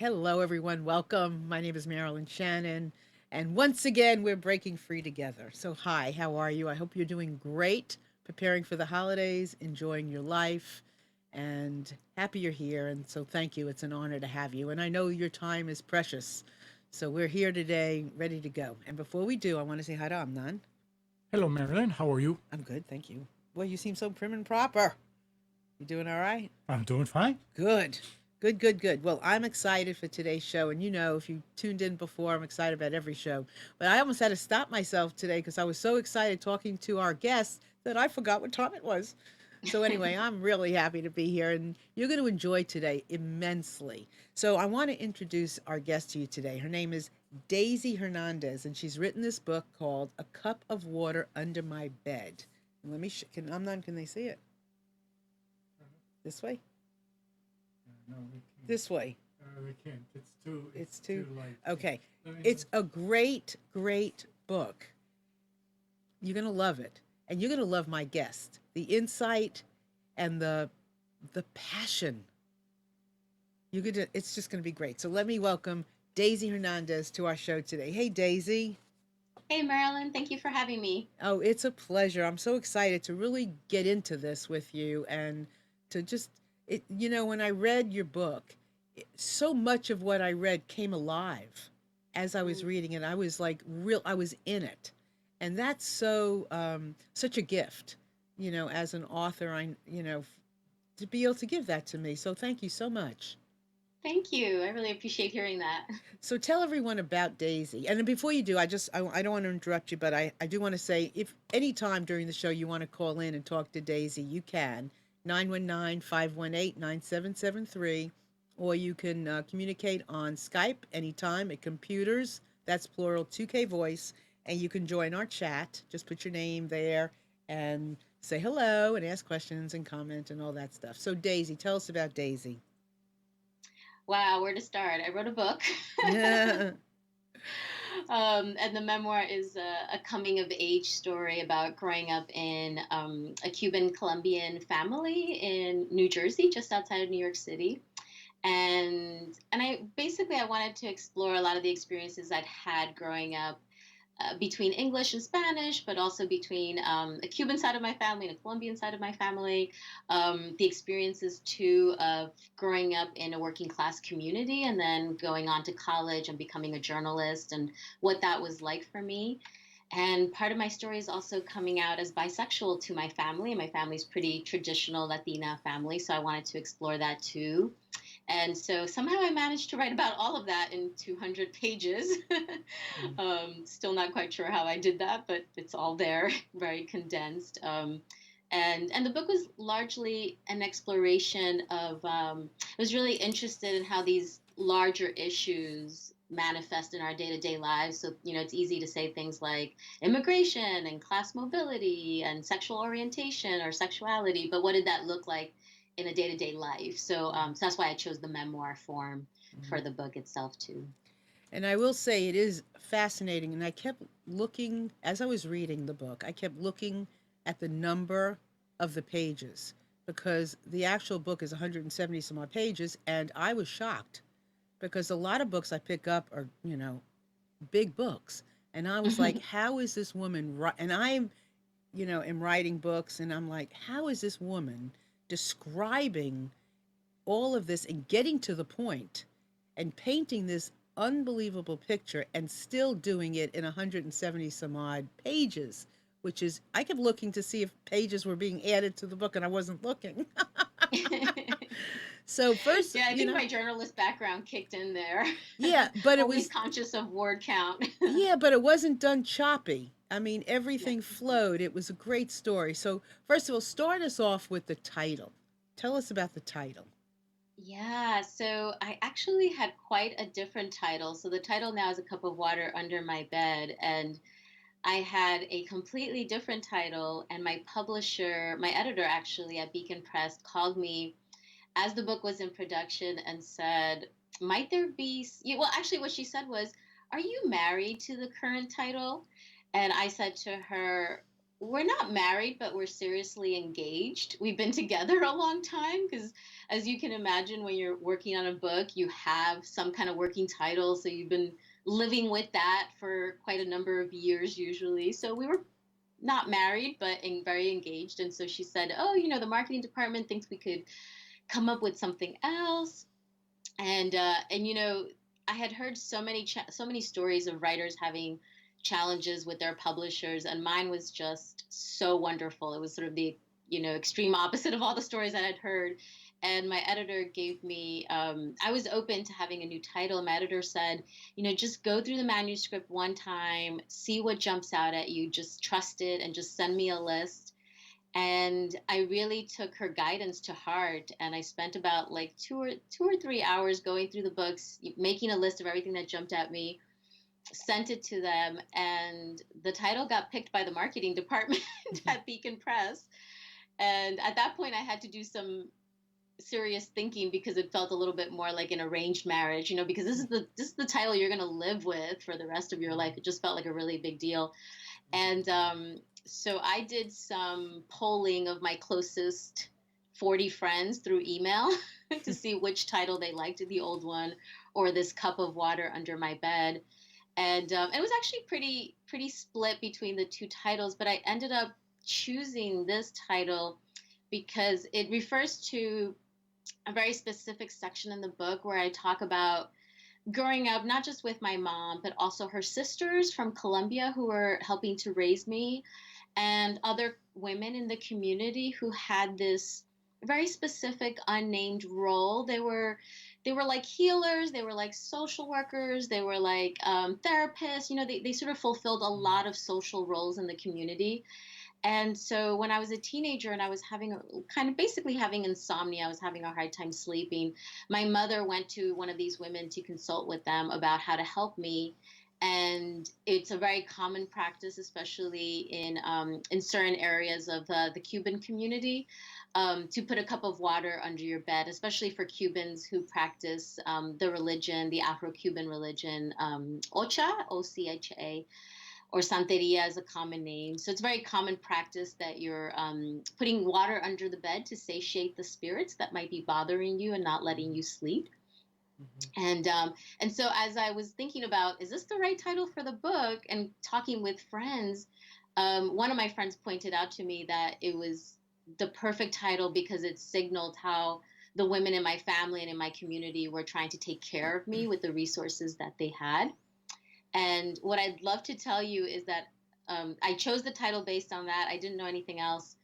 Hello, everyone. Welcome. My name is Marilyn Shannon. And once again, we're breaking free together. So, hi, how are you? I hope you're doing great, preparing for the holidays, enjoying your life, and happy you're here. And so, thank you. It's an honor to have you. And I know your time is precious. So, we're here today, ready to go. And before we do, I want to say hi to Amnan. Hello, Marilyn. How are you? I'm good. Thank you. Well, you seem so prim and proper. You doing all right? I'm doing fine. Good. Good, good, good. Well, I'm excited for today's show. And if you tuned in before, I'm excited about every show. But I almost had to stop myself today because I was so excited talking to our guests that I forgot what time it was. So, anyway, I'm really happy to be here. And you're going to enjoy today immensely. So, I want to introduce our guest to you today. Her name is Daisy Hernandez, and she's written this book called A Cup of Water Under My Bed. And let me, can they see it? This way? No, we can't. This way. We can't. It's It's too too light. okay. Let me. It's a great, great book. You're gonna love it, and you're gonna love my guest. The insight and the passion. You're gonna. It's just gonna be great. So let me welcome Daisy Hernandez to our show today. Hey, Daisy. Hey, Marilyn, thank you for having me. Oh, it's a pleasure. I'm so excited to really get into this with you and to just it. When I read your book, so much of what I read came alive as I was Mm, reading it. I was like real. I was in it, and that's such a gift. As an author, to be able to give that to me. So thank you so much. Thank you. I really appreciate hearing that. So tell everyone about Daisy. And then before you do, I don't want to interrupt you, but I do want to say if any time during the show you want to call in and talk to Daisy, you can. 919-518-9773, or you can communicate on Skype anytime at computers, that's plural 2K voice, and you can join our chat. Just put your name there and say hello and ask questions and comment and all that stuff. So Daisy, tell us about Daisy. Wow, where to start? I wrote a book. Yeah. And the memoir is a coming of age story about growing up in a Cuban Colombian family in New Jersey, just outside of New York City. And I wanted to explore a lot of the experiences I'd had growing up between English and Spanish, but also between a Cuban side of my family and a Colombian side of my family. The experiences too of growing up in a working class community and then going on to college and becoming a journalist and what that was like for me. And part of my story is also coming out as bisexual to my family. My family's pretty traditional Latina family, so I wanted to explore that too. And so somehow I managed to write about all of that in 200 pages. Still not quite sure how I did that, but it's all there, very condensed. And the book was largely an exploration of. I was really interested in how these larger issues manifest in our day-to-day lives. So it's easy to say things like immigration and class mobility and sexual orientation or sexuality, but what did that look like in a day-to-day life? So that's why I chose the memoir form for the book itself too. And I will say it is fascinating. And I kept looking, as I was reading the book, I kept looking at the number of the pages because the actual book is 170 some odd pages. And I was shocked because a lot of books I pick up are, big books. And I was like, how is this woman? And am writing books. And I'm like, how is this woman describing all of this and getting to the point and painting this unbelievable picture and still doing it in 170 some odd pages, which is, I kept looking to see if pages were being added to the book and I wasn't looking. So, first, Yeah, I think my journalist background kicked in there. yeah, but it Always was, conscious of word count. yeah, but it wasn't done choppy. I mean, Yeah. everything flowed. It was a great story. So, first of all, start us off with the title. Tell us about the title. Yeah, so I actually had quite a different title. So the title now is A Cup of Water Under My Bed. And I had a completely different title. And my publisher, my editor actually at Beacon Press, called me as the book was in production and said, might there be, well, actually, what she said was, are you married to the current title? And I said to her, we're not married, but we're seriously engaged. We've been together a long time because, as you can imagine, when you're working on a book, you have some kind of working title. So you've been living with that for quite a number of years, usually. So we were not married, but very engaged. And so she said, "Oh, the marketing department thinks we could come up with something else." And I had heard so many stories of writers having challenges with their publishers, and mine was just so wonderful. It was sort of the extreme opposite of all the stories I had heard. And my editor gave me, I was open to having a new title. My editor said, just go through the manuscript one time, see what jumps out at you, just trust it, and just send me a list. And I really took her guidance to heart, and I spent about like 2 or 3 hours going through the books, making a list of everything that jumped at me, sent it to them, and the title got picked by the marketing department at Beacon Press. And at that point I had to do some serious thinking because it felt a little bit more like an arranged marriage, because this is the title you're going to live with for the rest of your life. It just felt like a really big deal. And so I did some polling of my closest 40 friends through email to see which title they liked, the old one or this cup of water under my bed. And it was actually pretty split between the two titles, but I ended up choosing this title because it refers to a very specific section in the book where I talk about growing up, not just with my mom, but also her sisters from Colombia who were helping to raise me, and other women in the community who had this very specific unnamed role. They were like healers, they were like social workers, they were like therapists. They sort of fulfilled a lot of social roles in the community. And so when I was a teenager and I was having kind of basically having insomnia, I was having a hard time sleeping. My mother went to one of these women to consult with them about how to help me. And it's a very common practice, especially in certain areas of the Cuban community, to put a cup of water under your bed, especially for Cubans who practice the religion, the Afro-Cuban religion, Ocha, Ocha, or Santeria is a common name. So it's very common practice that you're putting water under the bed to satiate the spirits that might be bothering you and not letting you sleep. Mm-hmm. And so as I was thinking about, is this the right title for the book, and talking with friends, one of my friends pointed out to me that it was the perfect title because it signaled how the women in my family and in my community were trying to take care of me with the resources that they had. And what I'd love to tell you is that I chose the title based on that. I didn't know anything else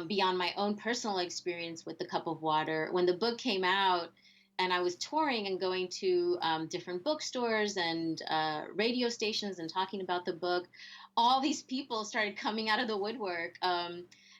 beyond my own personal experience with the cup of water. When the book came out and I was touring and going to different bookstores and radio stations and talking about the book, all these people started coming out of the woodwork.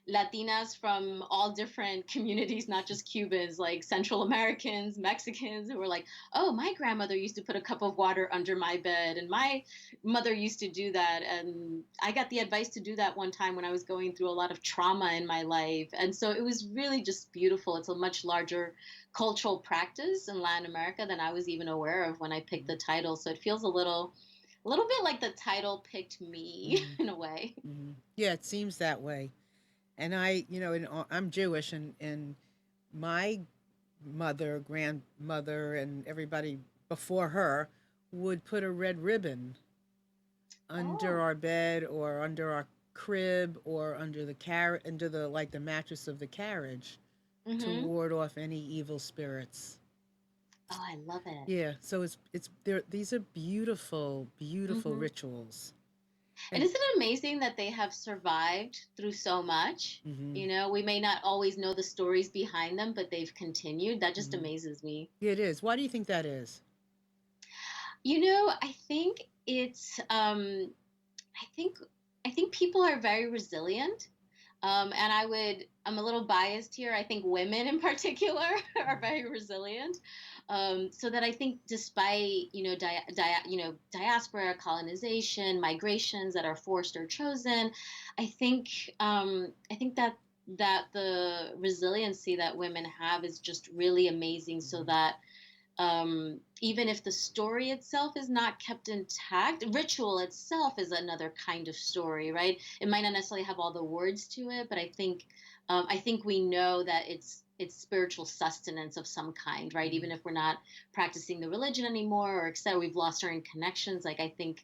Latinas from all different communities, not just Cubans, like Central Americans, Mexicans, who were like, "Oh, my grandmother used to put a cup of water under my bed, and my mother used to do that." And I got the advice to do that one time when I was going through a lot of trauma in my life. And so it was really just beautiful. It's a much larger cultural practice in Latin America than I was even aware of when I picked the title. So it feels a little bit like the title picked me Mm-hmm. in a way. Mm-hmm. Yeah, it seems that way. And I'm Jewish, and my mother, grandmother, and everybody before her would put a red ribbon under Oh. our bed or under our crib or under the like the mattress of the carriage to Mm-hmm. ward off any evil spirits. Oh, I love it. Yeah, so it's there. These are beautiful, beautiful Mm-hmm. rituals. And And isn't it amazing that they have survived through so much? hmm We may not always know the stories behind them, but they've continued. That just hmm amazes me. yeah, it is. Why do you think that is? I think I think I think people are very resilient. And I'm a little biased here. I think women in particular are very resilient. So that I think despite, diaspora, colonization, migrations that are forced or chosen, I think that the resiliency that women have is just really amazing, so Mhm. that even if the story itself is not kept intact, ritual itself is another kind of story, right? It might not necessarily have all the words to it, but I think we know that it's spiritual sustenance of some kind, right? Even if we're not practicing the religion anymore, or etc., we've lost certain connections. Like I think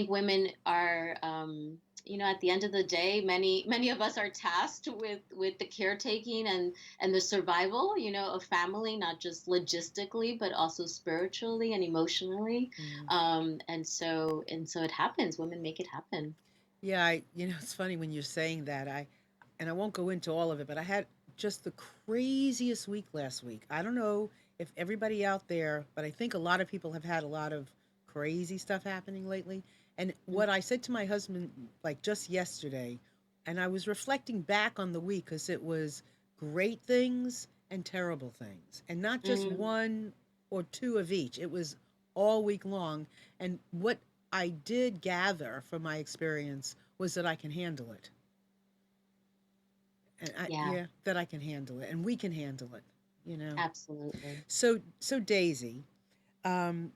women are, at the end of the day, many of us are tasked with the caretaking and the survival, of family, not just logistically, but also spiritually and emotionally. Mm. And so it happens. Women make it happen. Yeah, it's funny when you're saying that. And I won't go into all of it, but I had just the craziest week last week. I don't know if everybody out there, but I think a lot of people have had a lot of crazy stuff happening lately. And what I said to my husband, like just yesterday, and I was reflecting back on the week because it was great things and terrible things, and not just Mm, one or two of each. It was all week long. And what I did gather from my experience was that I can handle it. And yeah, yeah, that I can handle it and we can handle it, you know. absolutely. So Daisy, um,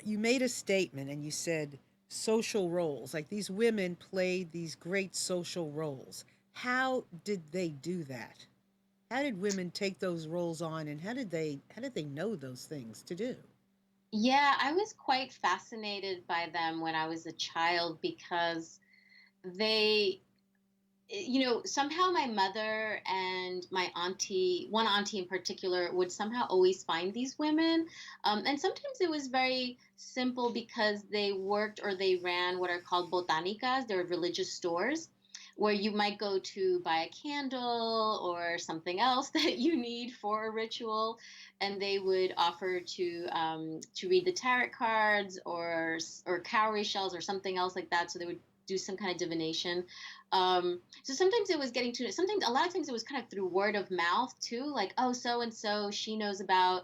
you made a statement and you said social roles, like these women played these great social roles. How did they do that? How did women take those roles on, and how did they know those things to do? Yeah, I was quite fascinated by them when I was a child because they somehow my mother and my auntie, one auntie in particular, would somehow always find these women. And sometimes it was very simple because they worked or they ran what are called botanicas. They're religious stores where you might go to buy a candle or something else that you need for a ritual, and they would offer to read the tarot cards or cowrie shells or something else like that. So they would do some kind of divination. So sometimes it was getting to sometimes a lot of times it was kind of through word of mouth too, like, oh, so and so, she knows how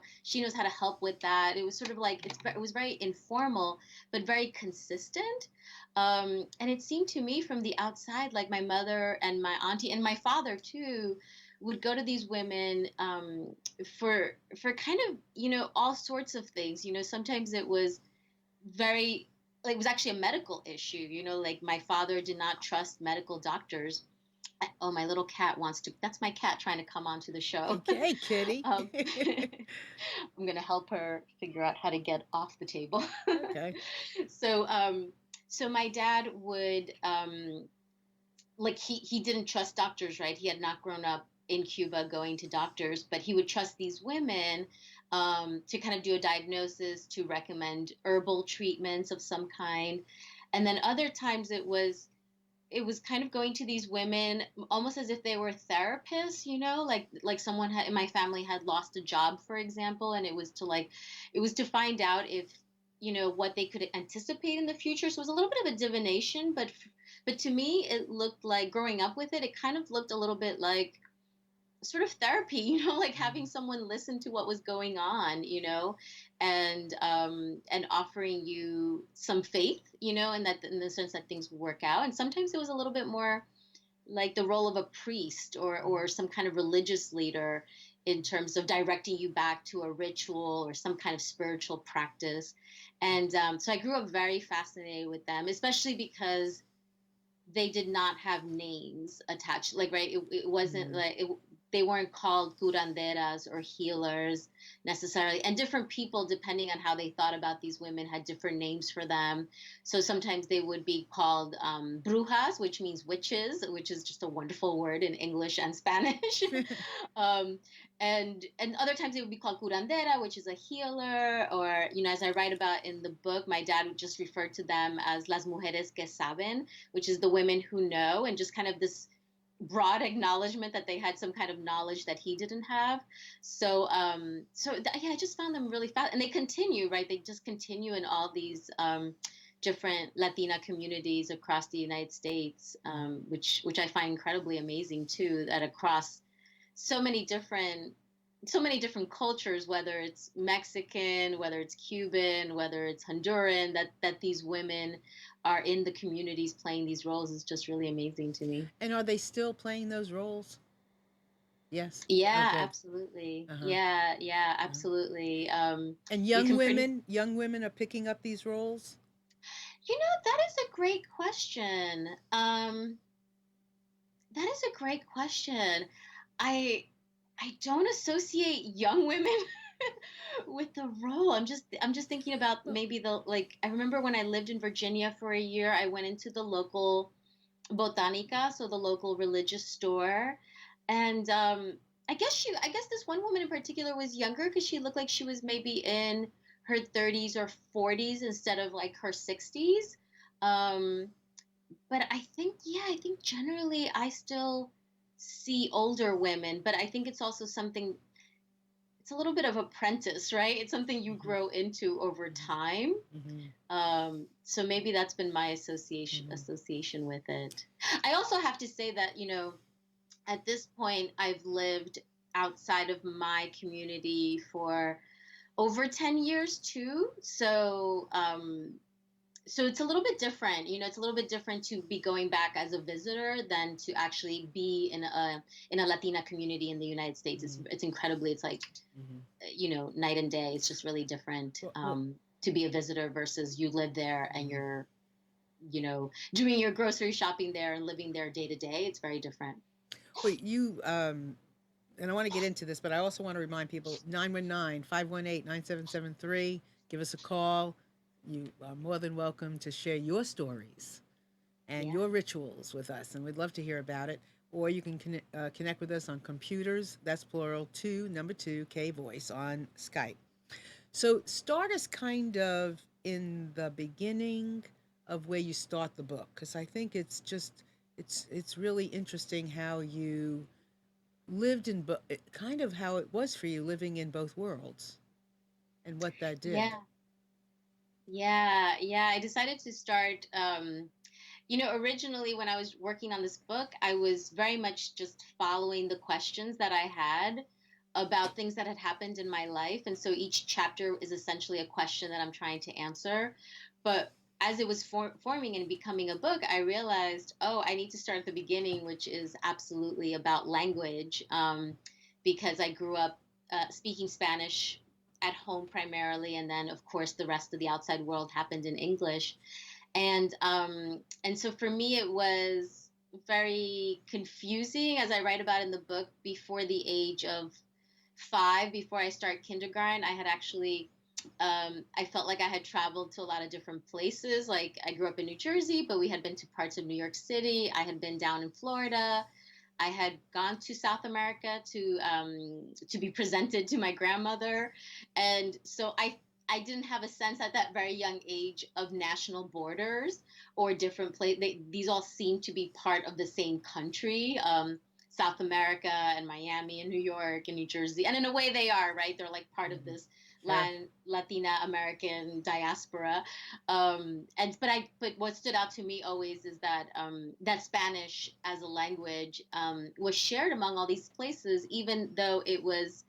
to help with that. It was sort of like it was very informal but very consistent. And it seemed to me from the outside like my mother and my auntie and my father too would go to these women, for kind of, all sorts of things. Sometimes it was very, like, it was actually a medical issue. Like my father did not trust medical doctors. Oh, my little cat wants to, that's my cat trying to come onto the show. Okay, Kitty. um, I'm gonna help her figure out how to get off the table. Okay. so so my dad would, like, he didn't trust doctors, right? He had not grown up in Cuba going to doctors, but he would trust these women, to kind of do a diagnosis, to recommend herbal treatments of some kind. And then other times it was kind of going to these women almost as if they were therapists, like someone in my family had lost a job, for example, and it was to find out if, what they could anticipate in the future. So it was a little bit of a divination, but to me it looked like, growing up with it, it kind of looked a little bit like sort of therapy, like having someone listen to what was going on, and offering you some faith, and that, in the sense that things would work out. And sometimes it was a little bit more like the role of a priest or some kind of religious leader, in terms of directing you back to a ritual or some kind of spiritual practice. And so I grew up very fascinated with them, especially because they did not have names attached, like, right, it wasn't Mm. like they weren't called curanderas or healers necessarily. And different people, depending on how they thought about these women, had different names for them. So sometimes they would be called, brujas, which means witches, which is just a wonderful word in English and Spanish. um, and other times it would be called curandera, which is a healer. Or, as I write about in the book, my dad would just refer to them as las mujeres que saben, which is the women who know, and just kind of this broad acknowledgement that they had some kind of knowledge that he didn't have. Yeah, I just found them really fast, and they continue, right? They just continue in all these, different Latina communities across the United States, which I find incredibly amazing too. That across so many different cultures, whether it's Mexican, whether it's Cuban, whether it's Honduran, that these women are in the communities playing these roles is just really amazing to me. And are they still playing those roles? Yes. Oh, Yeah, good. absolutely. Uh-huh. Yeah, yeah, Uh-huh. absolutely. And You can pretty, young women are picking up these roles. that is a great question. That is a great question. I I don't associate young women with the role. I'm just thinking about Well, maybe the like I remember when I lived in Virginia for a year, I went into the local botanica, so the local religious store, and I guess this one woman in particular was younger because she looked like she was maybe in her 30s or 40s instead of like her 60s. Um, but I think generally I still see older women, but I think it's also something, it's a little bit of apprentice, right? It's something you hmm grow into over hmm time. hmm So maybe that's been my hmm association with it. I also have to say that, at this point I've lived outside of my community for over 10 years too. So it's a little bit different. It's a little bit different to be going back as a visitor than to actually be in a Latina community in the United States. It's hmm it's incredibly, it's like, hmm night and day. It's just really different, well, to be a visitor versus you live there and mhm. you're, doing your grocery shopping there and living there day to day. It's very different. Well, and I want to get into this, but I also want to remind people 919-518-9773. Give us a call. You are more than welcome to share your stories and Yeah. your rituals with us, and we'd love to hear about it. Or you can connect with us on computers, that's plural, number two, K Voice on Skype. So start us kind of in the beginning of where you start the book, because I think it's really interesting how you lived in kind of how it was for you living in both worlds and what that did. Yeah. Yeah. Yeah. I decided to start, originally when I was working on this book, I was very much just following the questions that I had about things that had happened in my life. And so each chapter is essentially a question that I'm trying to answer. But as it was forming and becoming a book, I realized, oh, I need to start at the beginning, which is absolutely about language, because I grew up speaking Spanish at home primarily. And then, of course, the rest of the outside world happened in English. And so for me it was very confusing, as I write about in the book. Before the age of 5, before I start kindergarten, I had actually, I felt like I had traveled to a lot of different places. Like, I grew up in New Jersey, but we had been to parts of New York City. I had been down in Florida. I had gone to South America to be presented to my grandmother, and so I didn't have a sense at that very young age of national borders or different These all seem to be part of the same country. South America and Miami and New York and New Jersey, and in a way they are, right. They're like part of Mhm. this Sure. Latina American diaspora. But what stood out to me always is that that Spanish as a language was shared among all these places, even though it was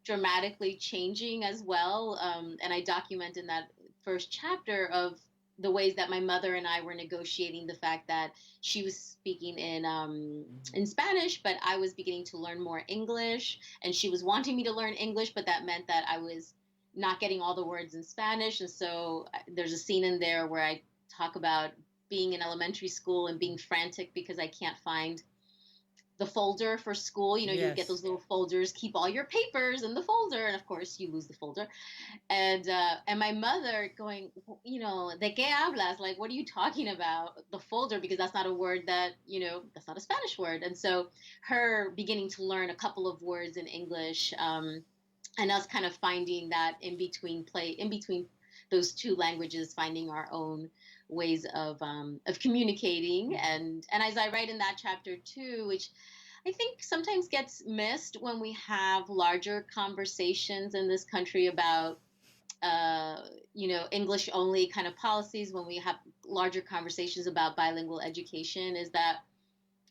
dramatically changing as well. And I document in that first chapter of the ways that my mother and I were negotiating the fact that she was speaking hmm in Spanish, but I was beginning to learn more English, and she was wanting me to learn English, but that meant that I was not getting all the words in Spanish. And so there's a scene in there where I talk about being in elementary school and being frantic because I can't find the folder for school. You would get Yes. those little folders, keep all your papers in the folder, and of course you lose the folder. And my mother going, de qué hablas? Like, what are you talking about? The folder, because that's not a word that, that's not a Spanish word. And so her beginning to learn a couple of words in English, and us kind of finding that in between those two languages, finding our own ways of communicating. hmm And as I write in that chapter too, which I think sometimes gets missed when we have larger conversations in this country about uh, English only kind of policies, when we have larger conversations about bilingual education, is that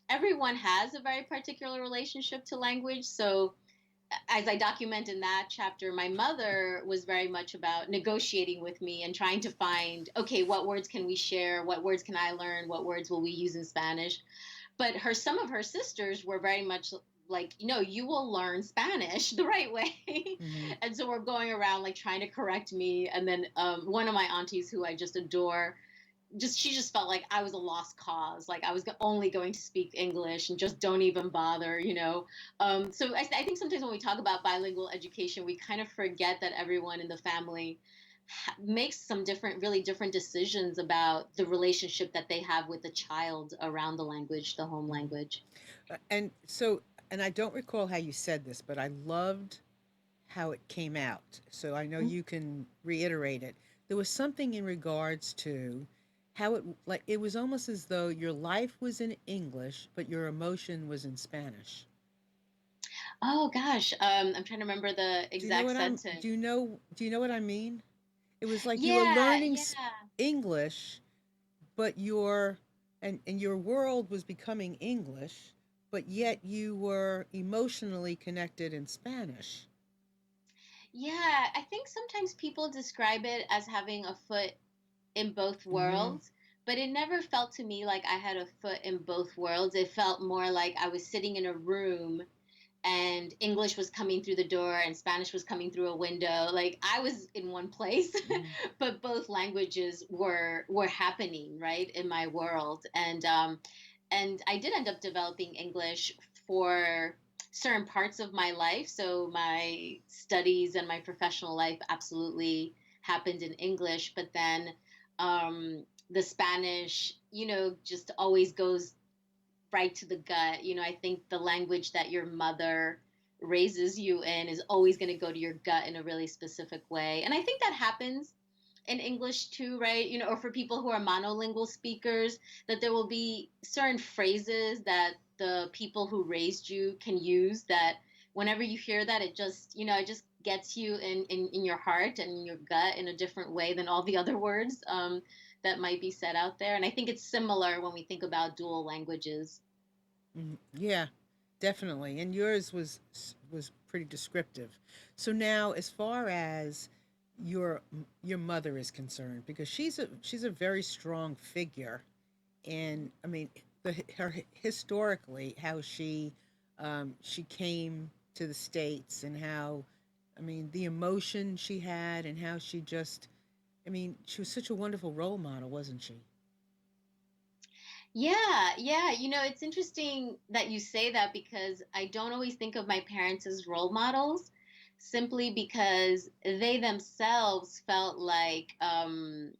everyone has a very particular relationship to language. So as I document in that chapter, my mother was very much about negotiating with me and trying to find, okay, what words can we share? What words can I learn? What words will we use in Spanish? But some of her sisters were very much like, you will learn Spanish the right way. Mm-hmm. And so we're going around like trying to correct me. And then one of my aunties who I just adore, she just felt like I was a lost cause, like I was only going to speak English and just don't even bother. So I think sometimes when we talk about bilingual education, we kind of forget that everyone in the family makes some really different decisions about the relationship that they have with the child around the language, the home Mm-hmm. language. And so, and I don't recall how you said this, but I loved how it came out. So I know you can reiterate it. There was something in regards to how it was almost as though your life was in English, but your emotion was in Spanish. Oh gosh, I'm trying to remember the Do you know exact what I'm? sentence. Do you know what I mean? It was like you were Yeah, learning yeah. English, but and your world was becoming English, but yet you were emotionally connected in Spanish. Yeah, I think sometimes people describe it as having a foot in both Mm-hmm. worlds, but it never felt to me like I had a foot in both worlds. It felt more like I was sitting in a room and English was coming through the door and Spanish was coming through a window. Like I was in one place, Mm-hmm. but both languages were happening, right, in my world. And I did end up developing English for certain parts of my life. So my studies and my professional life absolutely happened in English, but then the Spanish, just always goes right to the gut. I think the language that your mother raises you in is always going to go to your gut in a really specific way. And I think that happens in English too, right? Or for people who are monolingual speakers, that there will be certain phrases that the people who raised you can use that whenever you hear that, it just gets you in your heart and in your gut in a different way than all the other words that might be said out there. And I think it's similar when we think about dual languages. Mhm. Yeah, definitely. And yours was pretty descriptive. So now, as far as your mother is concerned, because she's a very strong figure, and I mean, her historically how she came to the states and how, I mean, the emotion she had and how she just, I mean, she was such a wonderful role model, wasn't she? Yeah, yeah. It's interesting that you say that because I don't always think of my parents as role models simply because they themselves felt like um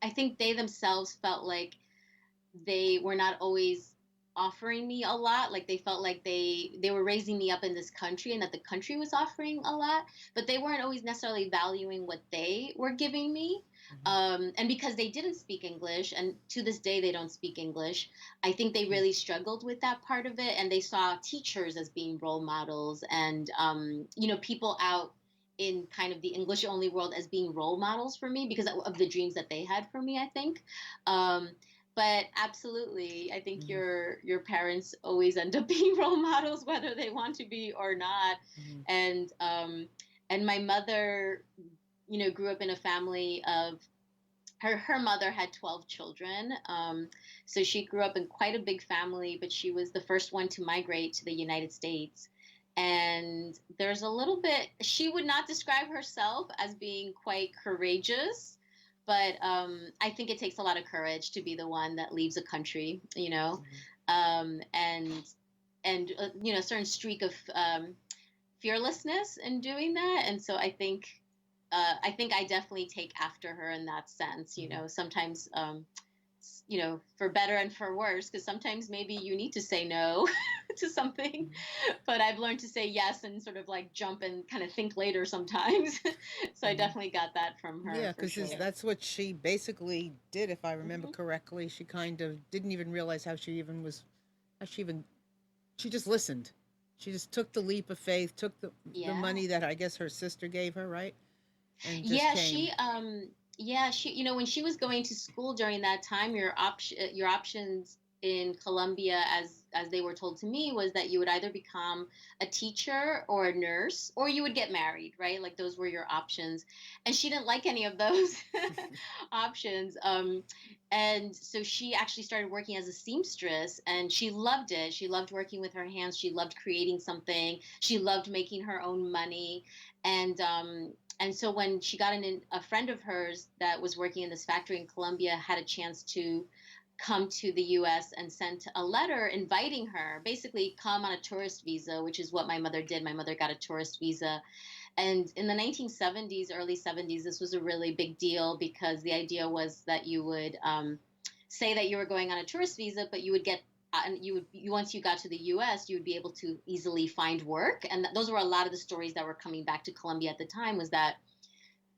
I think they themselves felt like they were not always offering me a lot. Like they felt like they were raising me up in this country and that the country was offering a lot, but they weren't always necessarily valuing what they were giving me. Hmm. And because they didn't speak English, and to this day they don't speak English, I think they really struggled with that part of it. And they saw teachers as being role models, and people out in kind of the English only world as being role models for me because of the dreams that they had for me, I think. Um, but absolutely, I think Hmm. your parents always end up being role models, whether they want to be or not. Hmm. And my mother, grew up in a family of her mother had 12 children. So she grew up in quite a big family, but she was the first one to migrate to the United States. And there's a little bit, she would not describe herself as being quite courageous, but I think it takes a lot of courage to be the one that leaves a country, Hmm. and a certain streak of fearlessness in doing that. And so I think I definitely take after her in that sense. Hmm. Sometimes for better and for worse, because sometimes maybe you need to say no to something, Hmm. but I've learned to say yes and sort of like jump and kind of think later sometimes. So I Hmm. definitely got that from her Yeah, for because sure. that's what she basically did, if I remember Hmm. correctly. She kind of didn't even realize how she even, she just listened. She just took the leap of faith, took the Yeah. money that I guess her sister gave her, right? And just Yeah, came. she when she was going to school during that time, your options in Colombia, as they were told to me, was that you would either become a teacher or a nurse, or you would get married, right? Like those were your options. And she didn't like any of those options. And so she actually started working as a seamstress, and she loved it. She loved working with her hands. She loved creating something. She loved making her own money. And so when she got a friend of hers that was working in this factory in Colombia had a chance to come to the US and sent a letter inviting her, basically come on a tourist visa, which is what my mother did. My mother got a tourist visa. And in the 1970s, early 70s, this was a really big deal because the idea was that you would say that you were going on a tourist visa, but you would get and once you got to the US, you would be able to easily find work. And those were a lot of the stories that were coming back to Colombia at the time, was that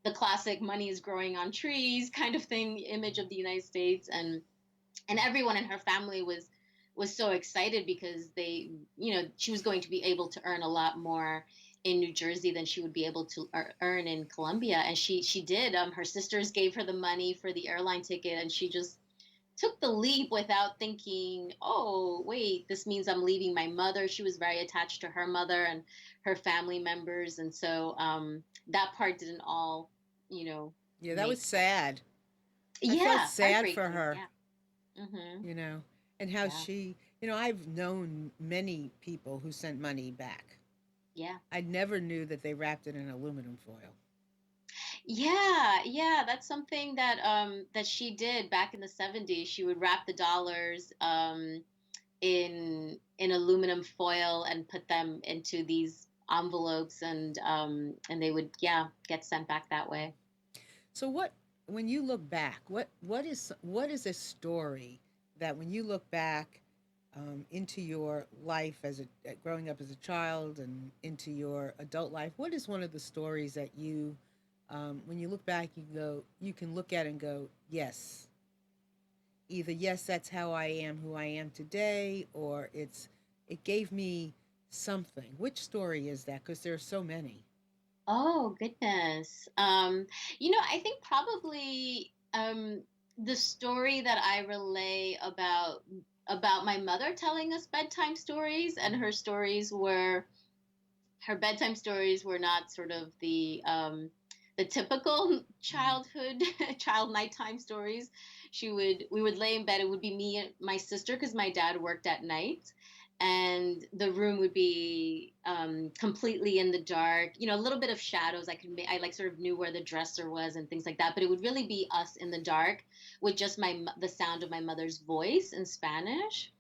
the classic money is growing on trees kind of thing, image of the United States. And everyone in her family was so excited because they, she was going to be able to earn a lot more in New Jersey than she would be able to earn in Colombia. And she did. Her sisters gave her the money for the airline ticket, and she just took the leap without thinking, oh, wait, this means I'm leaving my mother. She was very attached to her mother and her family members. And so that part didn't all, Yeah, that was make sense. sad. I felt Yeah, sad for heartbreaking. her, Yeah. Hmm. you know, and how Yeah. she, I've known many people who sent money back. Yeah. I never knew that they wrapped it in aluminum foil. Yeah, yeah, that's something that she did back in the 70s. She would wrap the dollars in aluminum foil and put them into these envelopes, and they would, yeah, get sent back that way. So when you look back, what is a story that when you look back into your life as growing up as a child and into your adult life, what is one of the stories that you, when you look back, you can look at and go, yes, either yes, that's how I am, who I am today, or it gave me something. Which story is that? Because there are so many. Oh, goodness. I think probably the story that I relay about my mother telling us bedtime stories, and her bedtime stories were not sort of the typical Mm-hmm. childhood child nighttime stories. We would lay in bed. It would be me and my sister because my dad worked at night, and the room would be completely in the dark. A little bit of shadows. I like sort of knew where the dresser was and things like that. But it would really be us in the dark with just the sound of my mother's voice in Spanish,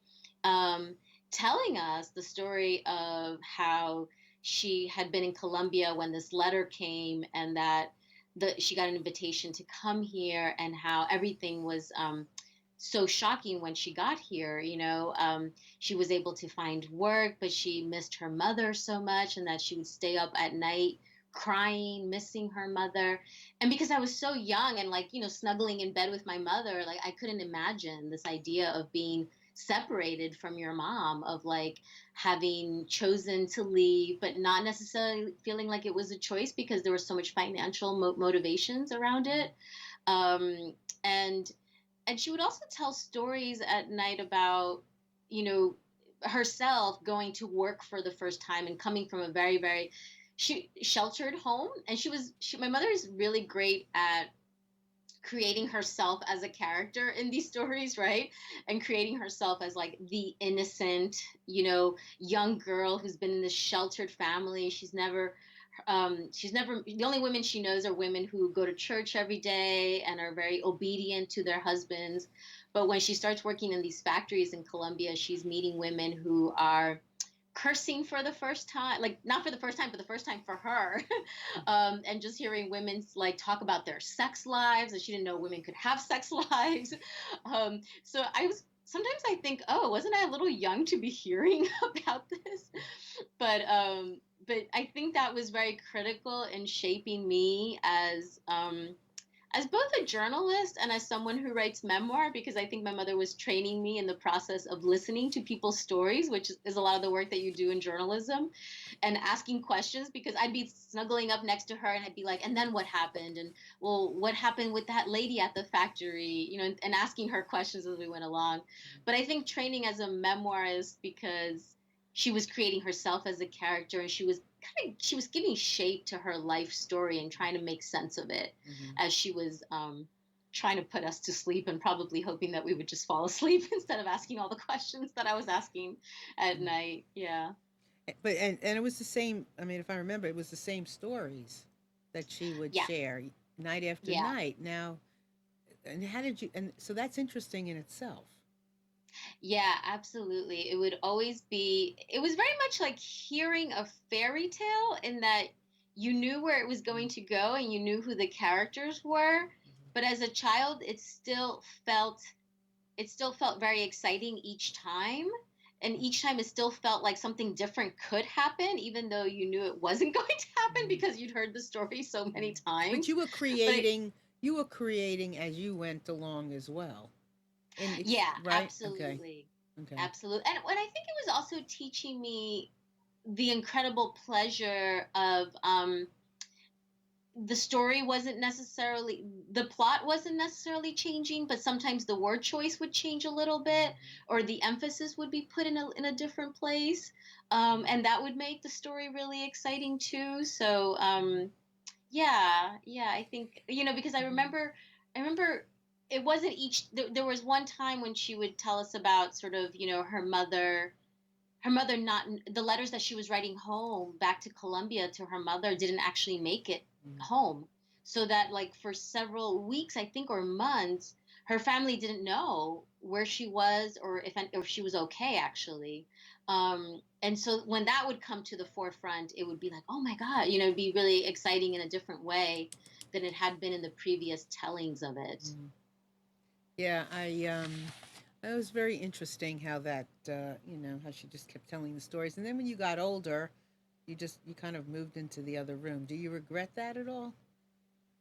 um, telling us the story of how she had been in Colombia when this letter came, and that she got an invitation to come here, and how everything was so shocking when she got here. She was able to find work, but she missed her mother so much, and that she would stay up at night crying, missing her mother. And because I was so young and, like, snuggling in bed with my mother, like, I couldn't imagine this idea of being separated from your mom, of like having chosen to leave but not necessarily feeling like it was a choice because there was so much financial motivations around it. Um, and and she would also tell stories at night about, you know herself going to work for the first time and coming from a very, very sheltered home. And my mother is really great at creating herself as a character in these stories, right? And creating herself as like the innocent, young girl who's been in this sheltered family. She's never, the only women she knows are women who go to church every day and are very obedient to their husbands. But when she starts working in these factories in Colombia, she's meeting women who are cursing for the first time, like not for the first time, but the first time for her. And just hearing women like talk about their sex lives, and she didn't know women could have sex lives. So sometimes I think, oh, wasn't I a little young to be hearing about this? But I think that was very critical in shaping me as both a journalist and as someone who writes memoir, because I think my mother was training me in the process of listening to people's stories, which is a lot of the work that you do in journalism, and asking questions, because I'd be snuggling up next to her and I'd be like, and then what happened? And well, what happened with that lady at the factory? And asking her questions as we went along. But I think training as a memoirist, because she was creating herself as a character, and she was giving shape to her life story and trying to make sense of it as she was trying to put us to sleep, and probably hoping that we would just fall asleep instead of asking all the questions that I was asking at night. Yeah. But and it was the same. I mean, if I remember, it was the same stories that she would Yeah. share night after Yeah. night. Now, and how did you? And so that's interesting in itself. Yeah, absolutely. It was very much like hearing a fairy tale, in that you knew where it was going to go and you knew who the characters were. But as a child, it still felt very exciting each time. And each time it still felt like something different could happen, even though you knew it wasn't going to happen because you'd heard the story so many But times. But you were creating as you went along as well. yeah, Right? Okay. absolutely. Okay. Absolutely. And what I think it was also teaching me the incredible pleasure of the plot wasn't necessarily changing, but sometimes the word choice would change a little bit, or the emphasis would be put in a different place. And that would make the story really exciting too. So yeah, I think, because I remember it wasn't there was one time when she would tell us about sort of, her mother not the letters that she was writing home back to Colombia to her mother didn't actually make it home. So that, like, for several weeks, I think, or months, her family didn't know where she was, or if she was okay, actually. And so when that would come to the forefront, it would be like, oh my God, it'd be really exciting in a different way than it had been in the previous tellings of it. Yeah, it was very interesting how that how she just kept telling the stories, and then when you got older, you kind of moved into the other room. Do you regret that at all?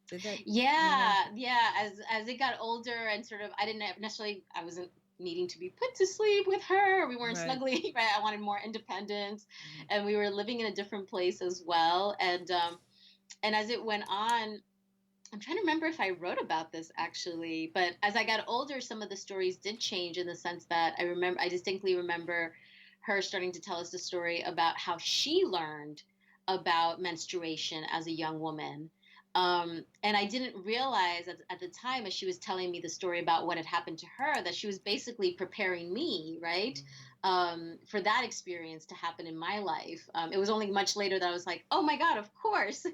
Did that Yeah, yeah. As it got older, and sort of, I wasn't needing to be put to sleep with her. We weren't right? snuggling, right? I wanted more independence, and we were living in a different place as well. And as it went on, I'm trying to remember if I wrote about this actually, but as I got older, some of the stories did change, in the sense that I distinctly remember her starting to tell us the story about how she learned about menstruation as a young woman. And I didn't realize at the time, as she was telling me the story about what had happened to her, that she was basically preparing me, right? For that experience to happen in my life. It was only much later that I was like, oh my God, of course.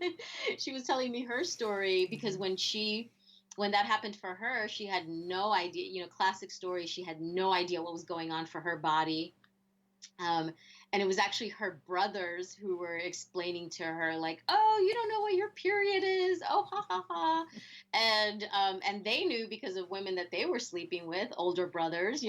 She was telling me her story, because when that happened for her, she had no idea, classic story. She had no idea what was going on for her body. Um, and it was actually her brothers who were explaining to her, like, "Oh, you don't know what your period is? Oh, ha ha ha!" And they knew, because of women that they were sleeping with, older brothers,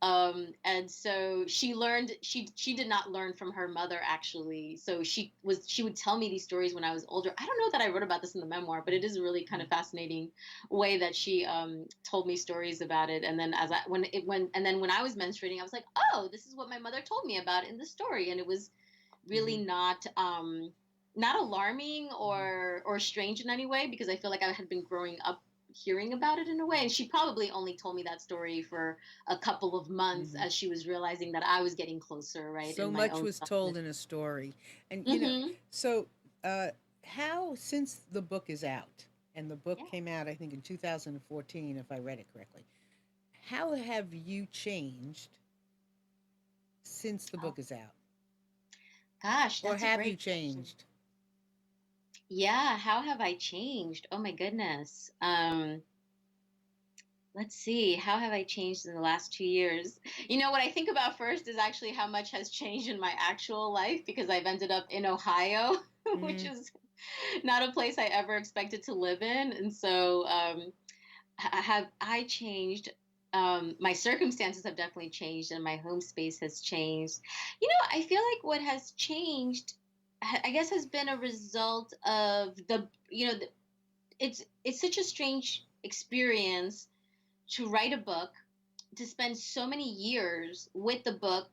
And so she learned. She did not learn from her mother, actually. So she would tell me these stories when I was older. I don't know that I wrote about this in the memoir, but it is a really kind of fascinating way that she told me stories about it. And then as I when and then when I was menstruating, I was like, oh, this is what my mother told me about in the story, and it was really not alarming or strange in any way, because I feel like I had been growing up hearing about it in a way. And she probably only told me that story for a couple of months, Mm-hmm. as she was realizing that I was getting closer, right, So in my much own was told development. in a story, and Mm-hmm. so uh, how since the book is out, and the book Yeah. came out, I think in 2014, if I read it correctly. How have you changed since the Oh book is out, gosh, or that's a have you great question. changed? Yeah, how have I changed? Oh my goodness. Let's see, how have I changed in the last 2 years? What I think about first is actually how much has changed in my actual life, because I've ended up in Ohio, which Mm-hmm. is not a place I ever expected to live in. And so, have I changed? My circumstances have definitely changed, and my home space has changed. I feel like what has changed, I guess, has been a result of it's such a strange experience to write a book, to spend so many years with the book,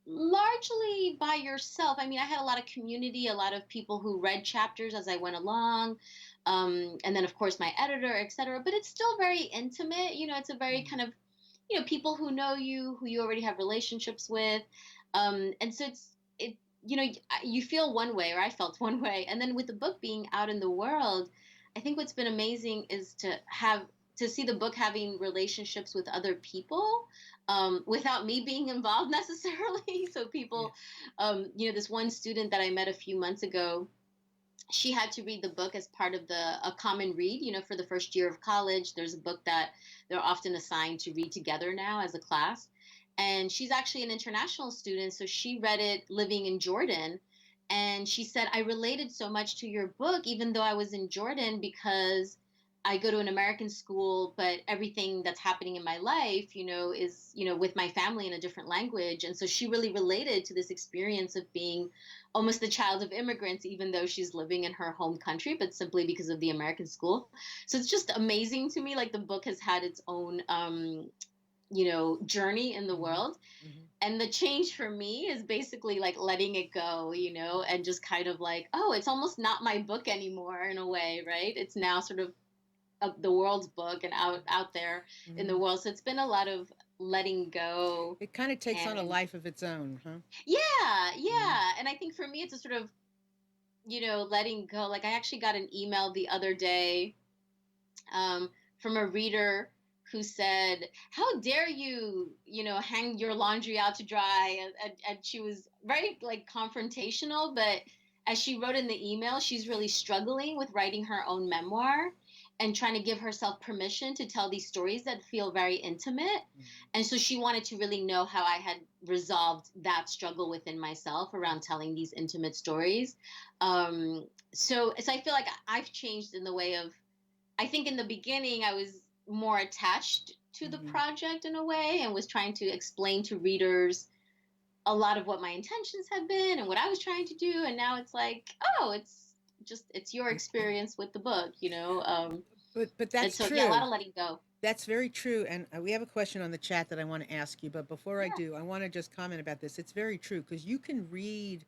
largely by yourself. I mean, I had a lot of community, a lot of people who read chapters as I went along, and then of course my editor, etc. But it's still very intimate. You know, it's a very kind of, people who know you, who you already have relationships with, and so you feel one way, or I felt one way, and then with the book being out in the world, I think what's been amazing is to see the book having relationships with other people, without me being involved necessarily. So Yeah. people, this one student that I met a few months ago, she had to read the book as part of a common read. For the first year of college, there's a book that they're often assigned to read together now as a class. And she's actually an international student, so she read it living in Jordan. And she said, I related so much to your book, even though I was in Jordan, because I go to an American school, but everything that's happening in my life, is, with my family in a different language. And so she really related to this experience of being almost the child of immigrants, even though she's living in her home country, but simply because of the American school. So it's just amazing to me. Like, the book has had its own, journey in the Hmm. world. Hmm. And the change for me is basically like letting it go, and just kind of like, oh, it's almost not my book anymore in a way, right? It's now sort of the world's book and out there in the Hmm. world. So it's been a lot of letting go. It kind of takes on a And life of its own, huh? yeah, Hmm. yeah. And I think for me, it's a sort of, letting go. Like, I actually got an email the other day, from a reader who said, how dare you, hang your laundry out to dry? And she was very, like, confrontational, but as she wrote in the email, she's really struggling with writing her own memoir and trying to give herself permission to tell these stories that feel very intimate. And so she wanted to really know how I had resolved that struggle within myself around telling these intimate stories. So I feel like I've changed in the way of, I think in the beginning I was more attached to the Hmm. project in a way, and was trying to explain to readers a lot of what my intentions had been and what I was trying to do. And now it's like, oh, it's your experience with the book. But And that's so, yeah, a lot true. of letting go. That's very true. And we have a question on the chat that I want to ask you. But before I Yeah. do, I want to just comment about this. It's very true because you can read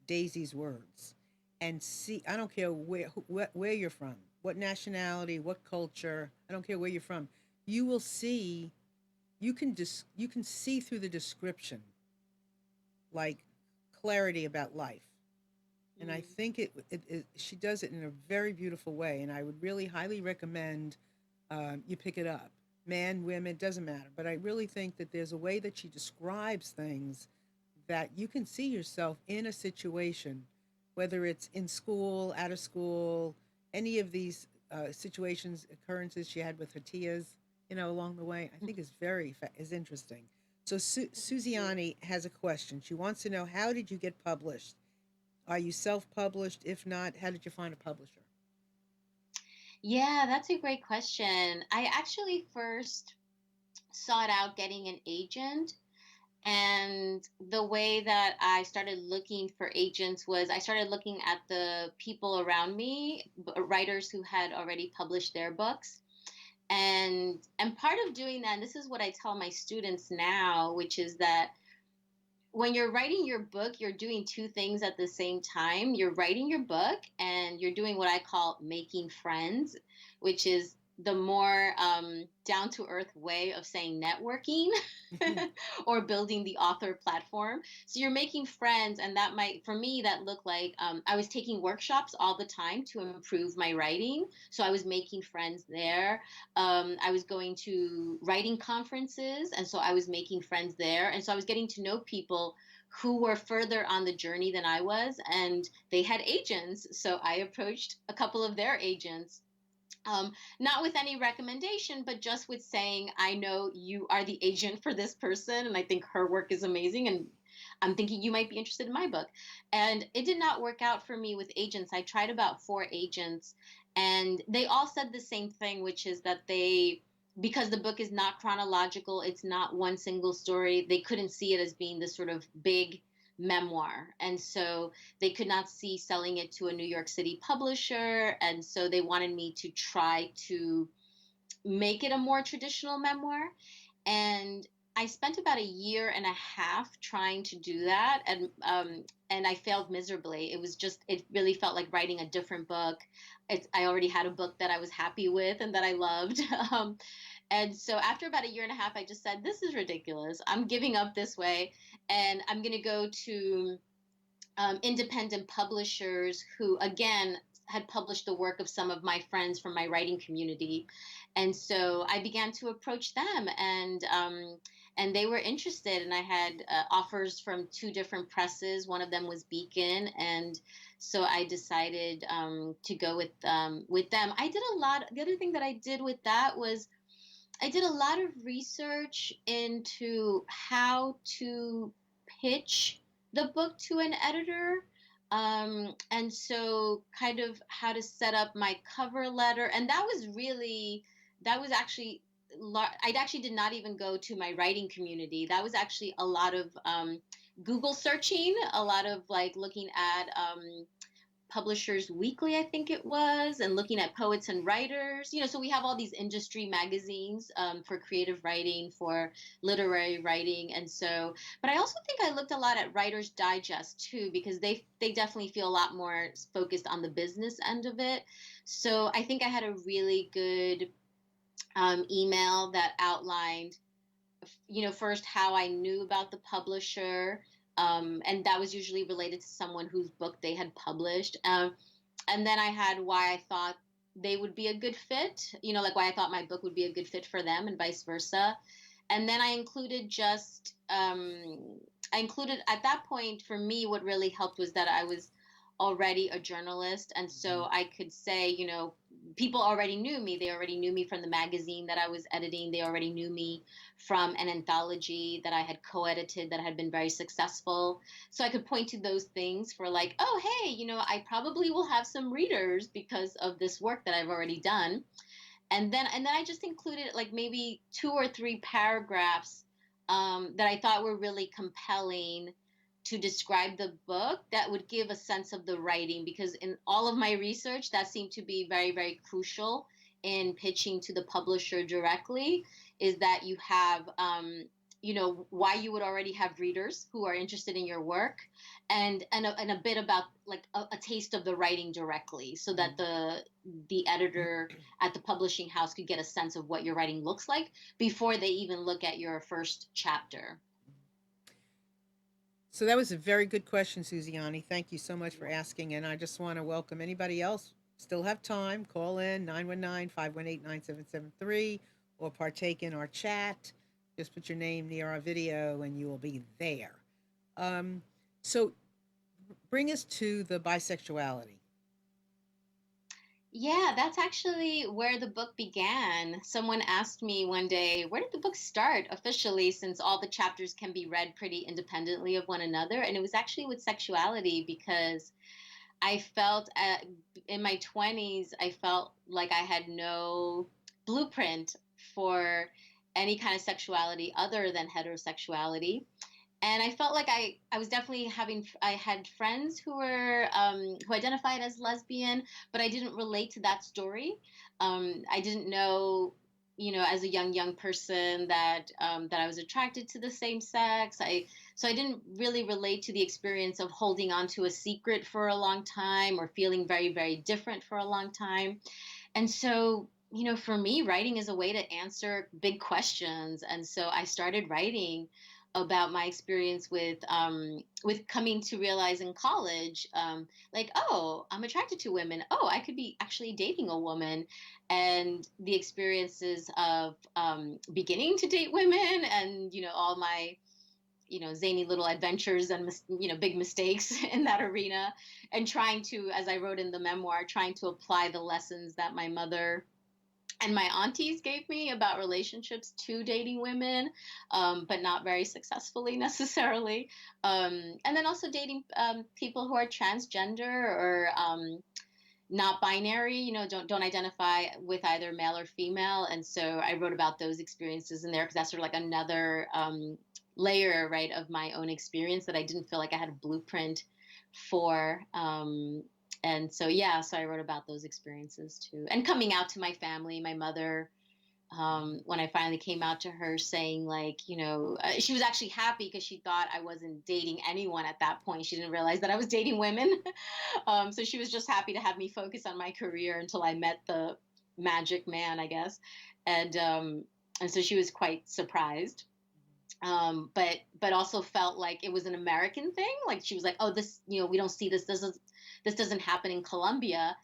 Daisy's words and see, I don't care where you're from, what nationality, what culture, I don't care where you're from. You will see, you can see through the description, like clarity about life. And I Mm. think she does it in a very beautiful way. And I would really highly recommend you pick it up. Man, women, doesn't matter. But I really think that there's a way that she describes things that you can see yourself in a situation, whether it's in school, out of school, any of these situations, occurrences she had with her tias, along the way. I think is interesting. So Thank you. Susiani has a question. She wants to know, how did you get published? Are you self-published? If not, how did you find a publisher? Yeah, that's a great question. I actually first sought out getting an agent. And the way that I started looking for agents was I started looking at the people around me, writers who had already published their books. And part of doing that, and this is what I tell my students now, which is that when you're writing your book, you're doing two things at the same time. You're writing your book and you're doing what I call making friends, which is the more down to earth way of saying networking, or building the author platform. So you're making friends, and that might, for me, that looked like I was taking workshops all the time to improve my writing. So I was making friends there. I was going to writing conferences, and so I was making friends there. And so I was getting to know people who were further on the journey than I was, and they had agents. So I approached a couple of their agents, not with any recommendation, but just with saying, I know you are the agent for this person, and I think her work is amazing. And I'm thinking you might be interested in my book. And it did not work out for me with agents. I tried about four agents, and they all said the same thing, which is that because the book is not chronological, it's not one single story, they couldn't see it as being this sort of big memoir. And so they could not see selling it to a New York City publisher. And so they wanted me to try to make it a more traditional memoir. And I spent about a year and a half trying to do that, and I failed miserably. It was just, it really felt like writing a different book. I already had a book that I was happy with and that I loved. And so after about a year and a half, I just said, this is ridiculous. I'm giving up this way, and I'm going to go to independent publishers who, again, had published the work of some of my friends from my writing community. And so I began to approach them, and they were interested. And I had offers from two different presses. One of them was Beacon, and so I decided to go with them. I did a lot. The other thing that I did with that was I did a lot of research into how to pitch the book to an editor. And so kind of how to set up my cover letter. And that was actually, I actually did not even go to my writing community. That was actually a lot of Google searching, a lot of like looking at Publishers Weekly, I think it was, and looking at poets and writers. So we have all these industry magazines for creative writing, for literary writing, and so. But I also think I looked a lot at Writer's Digest too, because they definitely feel a lot more focused on the business end of it. So I think I had a really good email that outlined first how I knew about the publisher. And that was usually related to someone whose book they had published. And then I had why I thought they would be a good fit, like why I thought my book would be a good fit for them and vice versa. And then I included at that point for me, what really helped was that I was already a journalist. And so I could say, people already knew me. They already knew me from the magazine that I was editing. They already knew me from an anthology that I had co-edited that had been very successful. So I could point to those things for like, oh, hey, I probably will have some readers because of this work that I've already done. And then I just included like maybe two or three paragraphs that I thought were really compelling to describe the book that would give a sense of the writing, because in all of my research that seemed to be very, very crucial in pitching to the publisher directly, is that you have why you would already have readers who are interested in your work, and a bit about like a taste of the writing directly, so that the editor at the publishing house could get a sense of what your writing looks like before they even look at your first chapter. So that was a very good question, Susiani. Thank you so much for asking. And I just want to welcome anybody else. Still have time. Call in 919-518-9773 or partake in our chat. Just put your name near our video and you will be there. So bring us to the bisexuality. Yeah, that's actually where the book began. Someone asked me one day, where did the book start officially, since all the chapters can be read pretty independently of one another? And it was actually with sexuality, because I felt in my 20s, I felt like I had no blueprint for any kind of sexuality other than heterosexuality. And I felt like I was definitely I had friends who identified as lesbian, but I didn't relate to that story. I didn't know, as a young person that I was attracted to the same sex. So I didn't really relate to the experience of holding on to a secret for a long time, or feeling very, very different for a long time. And so, for me, writing is a way to answer big questions. And so I started writing about my experience with coming to realize in college, like, oh, I'm attracted to women. Oh, I could be actually dating a woman, and the experiences of beginning to date women, and all my zany little adventures and big mistakes in that arena, and trying to, as I wrote in the memoir, trying to apply the lessons that my mother and my aunties gave me about relationships to dating women, but not very successfully necessarily. And then also dating people who are transgender, or not binary, don't identify with either male or female. And so I wrote about those experiences in there, because that's sort of like another layer, right, of my own experience that I didn't feel like I had a blueprint for. And so, yeah, so I wrote about those experiences too. And coming out to my family, my mother, when I finally came out to her saying, like, she was actually happy because she thought I wasn't dating anyone at that point. She didn't realize that I was dating women. So she was just happy to have me focus on my career until I met the magic man, I guess. And so she was quite surprised. But also felt like it was an American thing. Like she was like, "Oh, this, we don't see this. This doesn't happen in Colombia."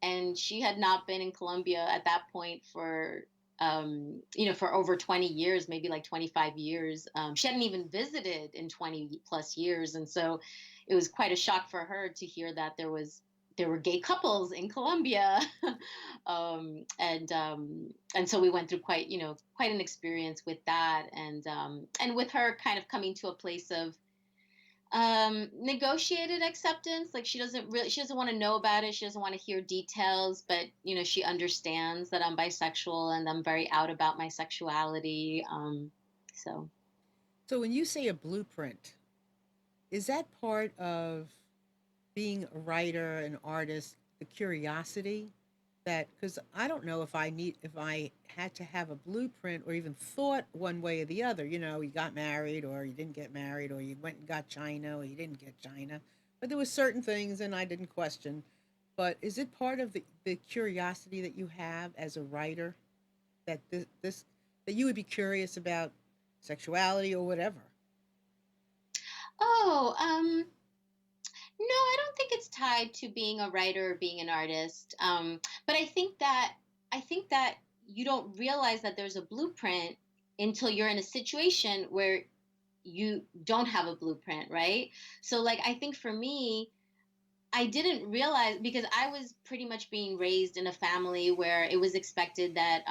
And she had not been in Colombia at that point for over 20 years, maybe like 25 years. She hadn't even visited in 20 plus years, and so it was quite a shock for her to hear that there were gay couples in Colombia. And so we went through quite an experience with that, and with her kind of coming to a place of negotiated acceptance. Like she doesn't want to know about it, she doesn't want to hear details, but she understands that I'm bisexual and I'm very out about my sexuality. So So when you say a blueprint, is that part of being a writer, an artist, the curiosity that, because I don't know if I had to have a blueprint or even thought one way or the other. You got married or you didn't get married, or you went and got China or you didn't get China. But there were certain things and I didn't question. But is it part of the curiosity that you have as a writer, that this that you would be curious about sexuality or whatever? oh no, I don't think it's tied to being a writer or being an artist. But I think that you don't realize that there's a blueprint until you're in a situation where you don't have a blueprint, right? So, like, I think for me, I didn't realize, because I was pretty much being raised in a family where it was expected that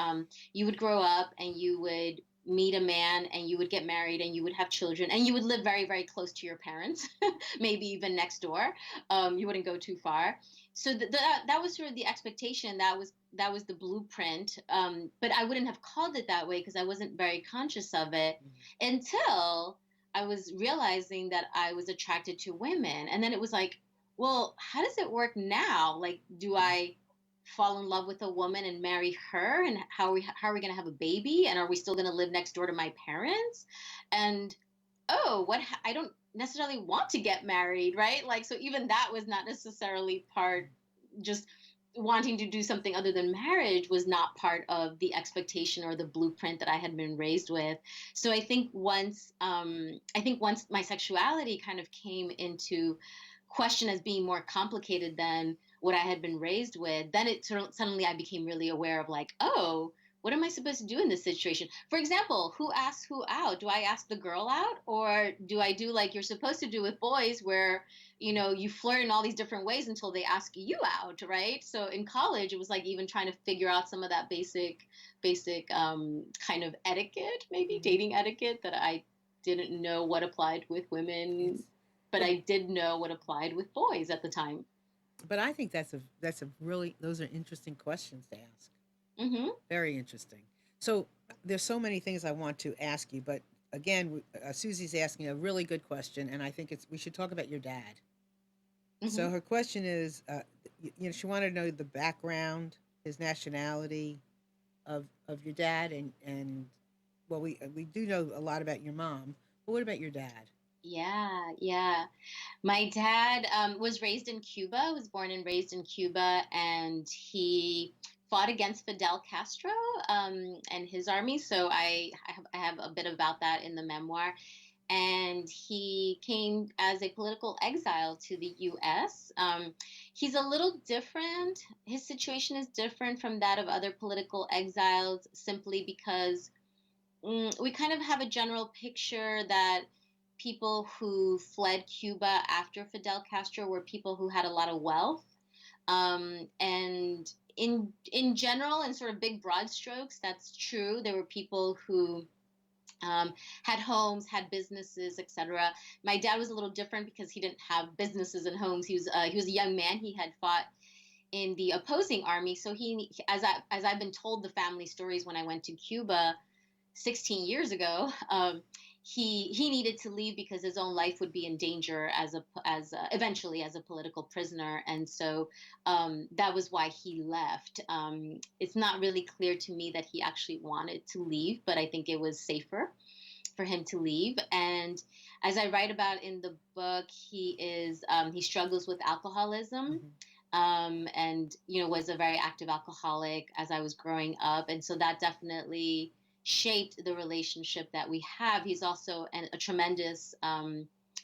you would grow up and you would meet a man and you would get married and you would have children and you would live very, very close to your parents, maybe even next door. You wouldn't go too far. So that was sort of the expectation. That was the blueprint. But I wouldn't have called it that way because I wasn't very conscious of it until I was realizing that I was attracted to women. And then it was like, well, how does it work now? Like, do I fall in love with a woman and marry her? And how are we going to have a baby? And are we still going to live next door to my parents? And oh, I don't necessarily want to get married, right? Like, so even that was not necessarily part, just wanting to do something other than marriage was not part of the expectation or the blueprint that I had been raised with. So I think once my sexuality kind of came into question as being more complicated than what I had been raised with, then suddenly I became really aware of, like, oh, what am I supposed to do in this situation? For example, who asks who out? Do I ask the girl out, or do I do like you're supposed to do with boys, where you flirt in all these different ways until they ask you out, right? So in college, it was like even trying to figure out some of that basic kind of etiquette, maybe Hmm. dating etiquette, that I didn't know what applied with women, Yes. but But I did know what applied with boys at the time. I think that's a really, those are interesting questions to ask. Hmm. Very interesting. So there's so many things I want to ask you, but again, Susie's asking a really good question, and I think we should talk about your dad. So Hmm. her question is, she wanted to know the background, his nationality of your dad, and well, we do know a lot about your mom, but what about your dad? Yeah, yeah. My dad was raised in Cuba, was born and raised in Cuba, and he fought against Fidel Castro and his army. So I have a bit about that in the memoir. And he came as a political exile to the US. He's a little different. His situation is different from that of other political exiles simply because we kind of have a general picture that people who fled Cuba after Fidel Castro were people who had a lot of wealth. And in general, in sort of big broad strokes, that's true. There were people who had homes, had businesses, etc. My dad was a little different because he didn't have businesses and homes. He was a young man. He had fought in the opposing army, so as I've been told the family stories when I went to Cuba 16 years ago, he needed to leave because his own life would be in danger eventually as a political prisoner, and so that was why he left. It's not really clear to me that he actually wanted to leave, but I think it was safer for him to leave. And as I write about in the book, he struggles with alcoholism. Hmm. And was a very active alcoholic as I was growing up, and so that definitely shaped the relationship that we have. He's also a tremendous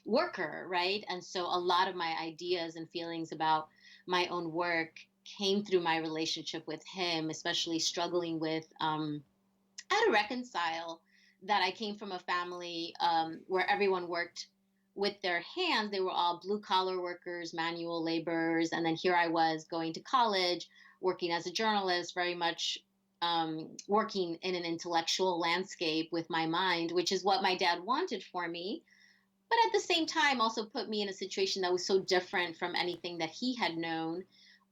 worker, right? And so a lot of my ideas and feelings about my own work came through my relationship with him, especially struggling with how to reconcile that I came from a family where everyone worked with their hands. They were all blue collar workers, manual laborers. And then here I was going to college, working as a journalist, very much working in an intellectual landscape with my mind, which is what my dad wanted for me. But at the same time, also put me in a situation that was so different from anything that he had known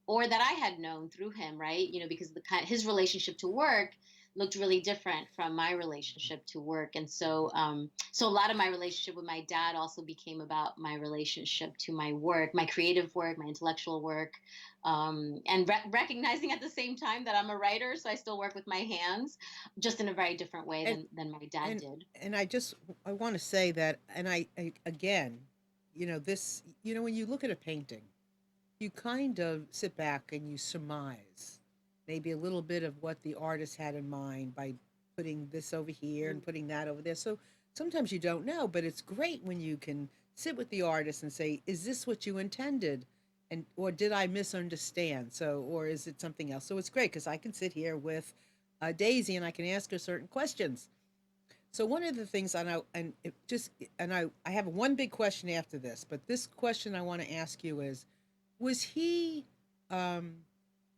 or that I had known through him, right? Because his relationship to work looked really different from my relationship to work. And so a lot of my relationship with my dad also became about my relationship to my work, my creative work, my intellectual work, and recognizing at the same time that I'm a writer, so I still work with my hands, just in a very different way And than my dad and did. and I want to say that, and I again, this, when you look at a painting, you kind of sit back and you surmise maybe a little bit of what the artist had in mind by putting this over here and putting that over there. So sometimes you don't know, but it's great when you can sit with the artist and say, is this what you intended? And or did I misunderstand? So or is it something else? So it's great because I can sit here with Daisy and I can ask her certain questions. So one of the things, I have one big question after this, but this question I want to ask you is, was um,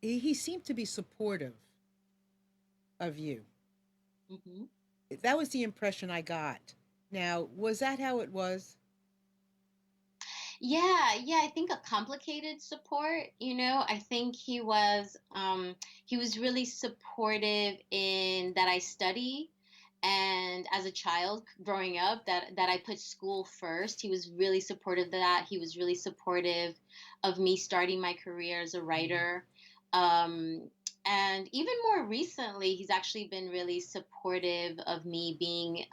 he seemed to be supportive of you. Hmm. That was the impression I got. Now, was that how it was? Yeah, I think a complicated support, I think he was really supportive in that I study, and as a child growing up that I put school first. He was really supportive of that. He was really supportive of me starting my career as a writer. Um and even more recently, he's actually been really supportive of me being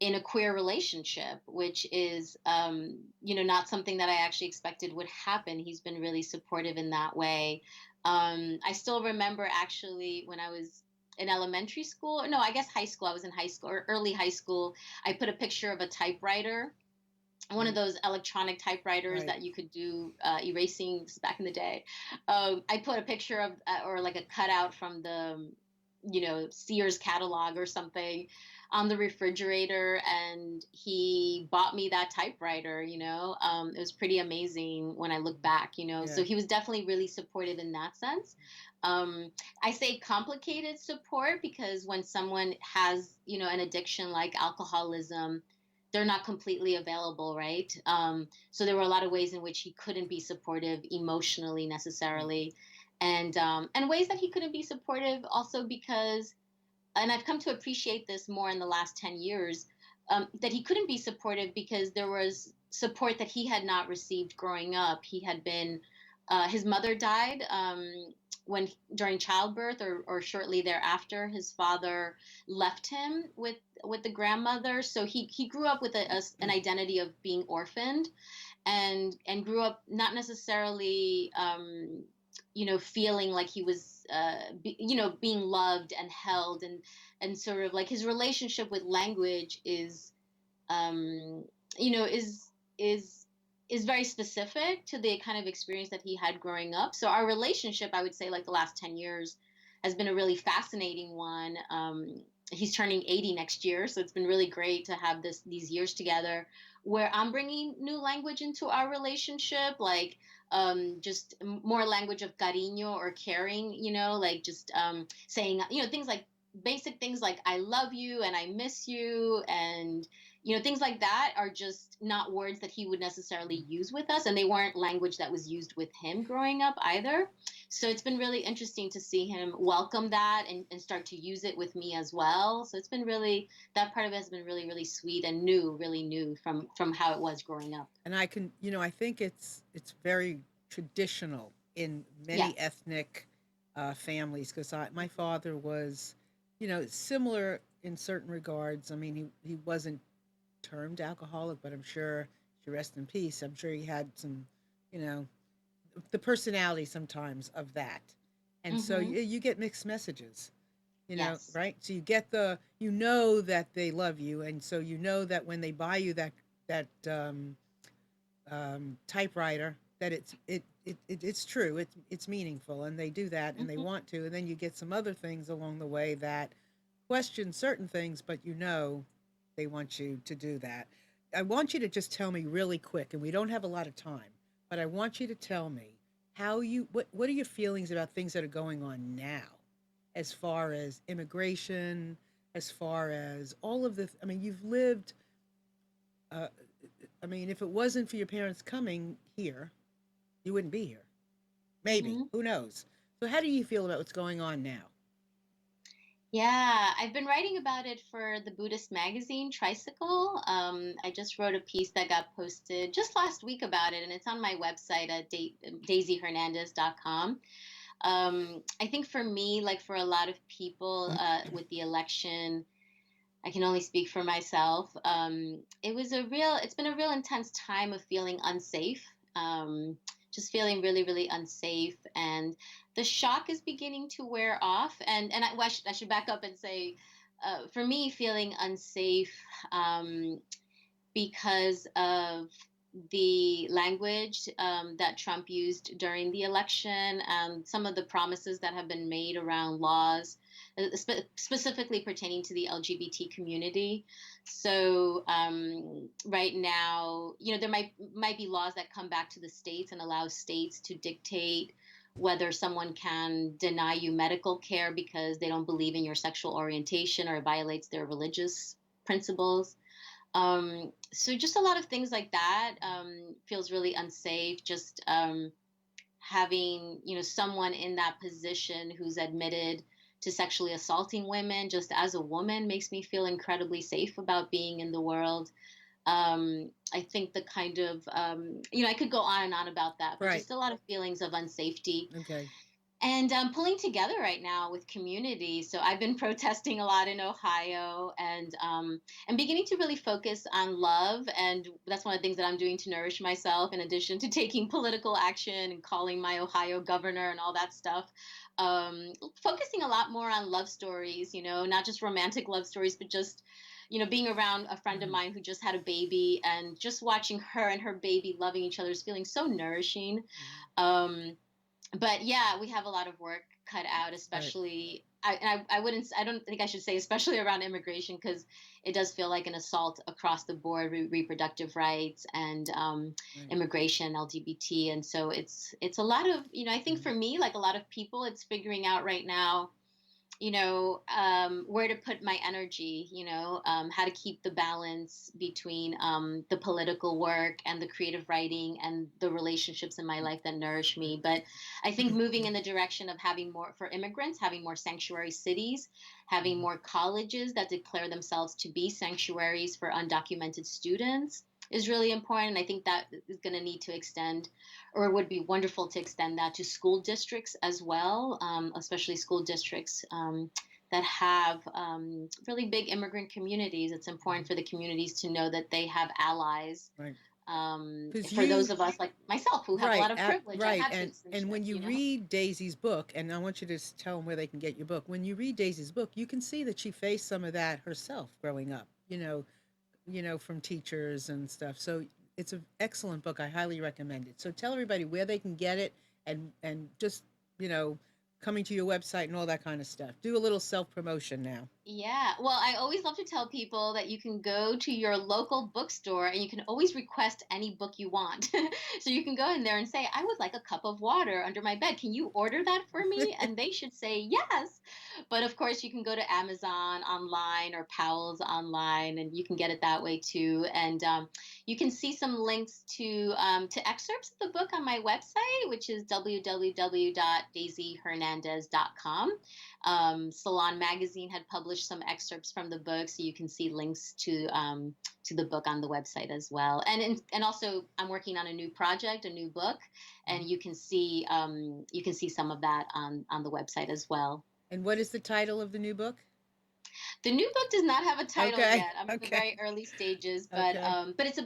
in a queer relationship, which is, not something that I actually expected would happen. He's been really supportive in that way. I still remember actually when I was in elementary school, no, I guess high school, I was in high school or early high school. I put a picture of a typewriter, one of Right, those electronic typewriters right. that you could do erasing back in the day. I put a picture of, or like a cutout from the, Sears catalog or something on the refrigerator, and he bought me that typewriter. It was pretty amazing when I look back. So Yeah. he was definitely really supportive in that sense. Um, I say complicated support because when someone has, an addiction like alcoholism, they're not completely available, right? So there were a lot of ways in which he couldn't be supportive emotionally Mm. necessarily, and ways that he couldn't be supportive also because, and I've come to appreciate this more in the last 10 years, that he couldn't be supportive because there was support that he had not received growing up. He had been his mother died when during childbirth, or shortly thereafter. His father left him with the grandmother, so he grew up with an identity of being orphaned, and grew up not necessarily feeling like he was being loved and held, and sort of like his relationship with language um you know is is is very specific to the kind of experience that he had growing up. So our relationship, I would say, like the last 10 years, has been a really fascinating one. He's turning 80 next year, so it's been really great to have these years together where I'm bringing new language into our relationship, like just more language of cariño or caring, like just saying, things like basic things like I love you and I miss you, and things like that are just not words that he would necessarily use with us, and they weren't language that was used with him growing up either. So it's been really interesting to see him welcome that and start to use it with me as well. So it's been really, that part of it has been really, really sweet and new, really new from how it was growing up. And I can, I think it's very traditional in many Yes. ethnic families because my father was, similar in certain regards. I mean, he wasn't termed alcoholic, but I'm sure, to rest in peace, I'm sure he had some, you know, the personality sometimes of that. And so Mm-hmm. you get mixed messages, Yes. right? So you get you know that they love you. And so you know that when they buy you that typewriter, that it's true, it's meaningful, and they do that and they Mm-hmm. want to. And then you get some other things along the way that question certain things, but they want you to do that. I want you to just tell me really quick, and we don't have a lot of time, but I want you to tell me what are your feelings about things that are going on now, as far as immigration, as far as all of the. I mean, you've lived. Uh, I mean, if it wasn't for your parents coming here, you wouldn't be here. Maybe, Mm-hmm. who knows? So, how do you feel about what's going on now? Yeah, I've been writing about it for the Buddhist magazine Tricycle. I just wrote a piece that got posted just last week about it, and it's on my website at daisyhernandez.com. I think for me, like for a lot of people with the election, I can only speak for myself. It's been a real intense time of feeling unsafe. Just feeling really, really unsafe. And the shock is beginning to wear off. I should back up and say, for me, feeling unsafe, because of the language that Trump used during the election, and some of the promises that have been made around laws, specifically pertaining to the LGBT community. So right now, there might be laws that come back to the states and allow states to dictate whether someone can deny you medical care because they don't believe in your sexual orientation or it violates their religious principles. So just a lot of things like that feels really unsafe. Just having someone in that position who's admitted to sexually assaulting women just as a woman makes me feel incredibly safe about being in the world. I think the kind of I could go on and on about that, but Right. just a lot of feelings of unsafety Okay. and pulling together right now with communities. So I've been protesting a lot in Ohio, and beginning to really focus on love. And that's one of the things that I'm doing to nourish myself, in addition to taking political action and calling my Ohio governor and all that stuff. Focusing a lot more on love stories, not just romantic love stories, but just being around a friend of Mhm. mine who just had a baby, and just watching her and her baby loving each other is feeling so nourishing. Mhm. Um, but yeah, we have a lot of work cut out, Right. especially I don't think I should say especially around immigration, because it does feel like an assault across the board, reproductive rights and Right. immigration, LGBT. And so it's a lot of, I think Mhm. for me, like a lot of people, it's figuring out right now, where to put my energy, how to keep the balance between the political work and the creative writing and the relationships in my life that nourish me. But I think moving in the direction of having more for immigrants, having more sanctuary cities, having Mhm. more colleges that declare themselves to be sanctuaries for undocumented students is really important. I think that is going to need to extend, or it would be wonderful to extend that to school districts as well, especially school districts that have really big immigrant communities. It's important Mhm. for the communities to know that they have allies. Right. Because For those of us like myself who have a lot of privilege and right, have and citizenship, when you read Daisy's book, and I want you to tell them where they can get your book. When you read Daisy's book, you can see that she faced some of that herself growing up. From teachers and stuff. So it's an excellent book. I highly recommend it. So tell everybody where they can get it, and just you know coming to your website and all that kind of stuff. Do a little self promotion now. Yeah. Well, I always love to tell people that you can go to your local bookstore and you can always request any book you want. So you can go in there and say, I would like a cup of water under my bed. Can you order that for me? And they should say yes. But of course, you can go to Amazon online or Powell's online, and you can get it that way too. And you can see some links to excerpts of the book on my website, which is www.daisyhernandez.com. Salon Magazine had published some excerpts from the book, so you can see links to the book on the website as well. And also, I'm working on a new project, a new book, and you can see some of that on the website as well. And what is the title of the new book? The new book does not have a title Okay. yet. I'm in the Okay. very early stages, Okay. but it's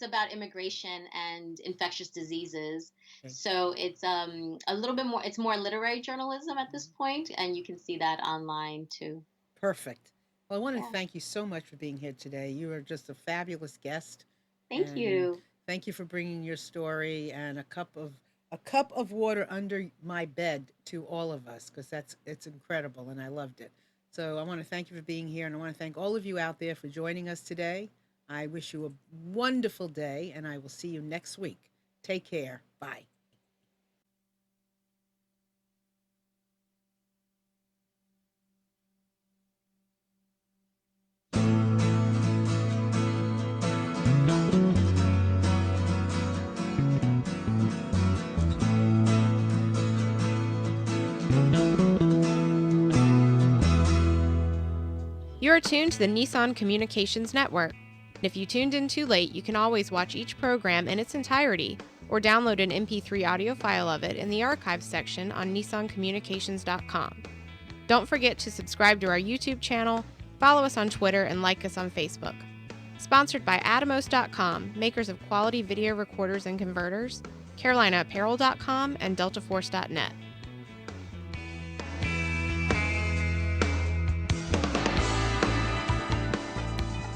about immigration and infectious diseases. Okay. So it's a little bit more. It's more literary journalism at this Mhm. point, and you can see that online too. Perfect. Well, I want to Yeah. thank you so much for being here today. You are just a fabulous guest, Thank and you. thank you for bringing your story and a cup of water under my bed to all of us, because it's incredible and I loved it. So I want to thank you for being here, and I want to thank all of you out there for joining us today. I wish you a wonderful day, and I will see you next week. Take care. Bye. You are tuned to the Nissan Communications Network. And if you tuned in too late, you can always watch each program in its entirety or download an MP3 audio file of it in the archives section on nissancommunications.com. Don't forget to subscribe to our YouTube channel, follow us on Twitter, and like us on Facebook. Sponsored by Atomos.com, makers of quality video recorders and converters, CarolinaApparel.com, and DeltaForce.net.